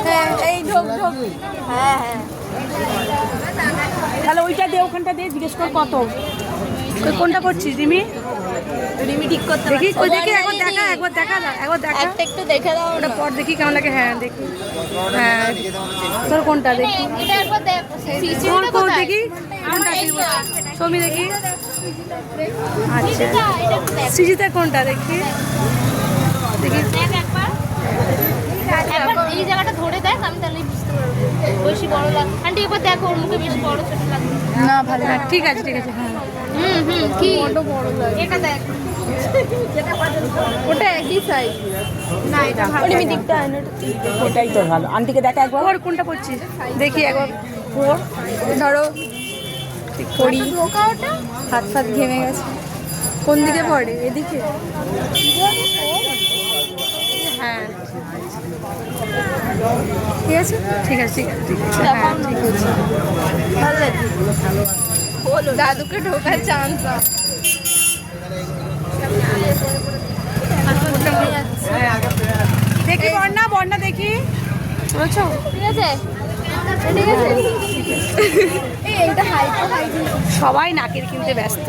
হ্যাঁ এই ঢোক ঢোক। হ্যাঁ হ্যাঁ তাহলে ওইটা দে, ওখানটা দে, জিজ্ঞেস কর কত। কোনটা করছিস রিমি? রিমি ঠিক করতে দেখি পারছে না। দেখি একবার দেখা, একবার দেখা, একবার দেখা। একটা একটু দেখে দাও ওটা না। পর দেখি কেমন লাগে। হ্যাঁ দেখি। হ্যাঁ তোর কোনটা দেখি? এটা একবার দেখ। কোন কোন দেখি কোনটা সমি দেখি। আচ্ছা সৃজিতা কোনটা দেখি দেখি। দেখ একবার। একবার এই জায়গাটা ধরে দেখ, আমি তাহলে বুঝতে পারবো বেশি বড় লাগ। আন্টি একবার দেখো ওর মুখে বেশি বড় ছোট লাগে না ভালো না, ঠিক আছে ঠিক আছে। হ্যাঁ কি বড় বড় লাগে এটা দেখ। ওটা একই সাইজ না, এটা ভালো। ওই দিকটা আনো। ওটাই তো ভালো। আন্টিকে দেখা একবার। ওর কোনটা পড়ছিস দেখি একবার। ওর ধরো পড়ি। ঢোকা ওটা। হাত ফাত ঘেমে গেছে। কোন দিকে পড়ে? এদিকে? হ্যাঁ ঠিক আছে ঠিক আছে ঠিক আছে ঠিক আছে। হ্যাঁ ঠিক আছে। ভালো লাগে। বলো দাদুকে ঢোকার চান্স দাও। দেখি বন্যা, বন্যা দেখি। বুঝছো? ঠিক আছে ঠিক আছে। এইটা হাই হাই। সবাই নাকের কিনতে ব্যস্ত।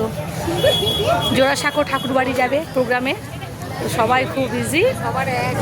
জোড়াসাঁকো ঠাকুর বাড়ি যাবে প্রোগ্রামে, তো সবাই খুব বিজি। সবার এক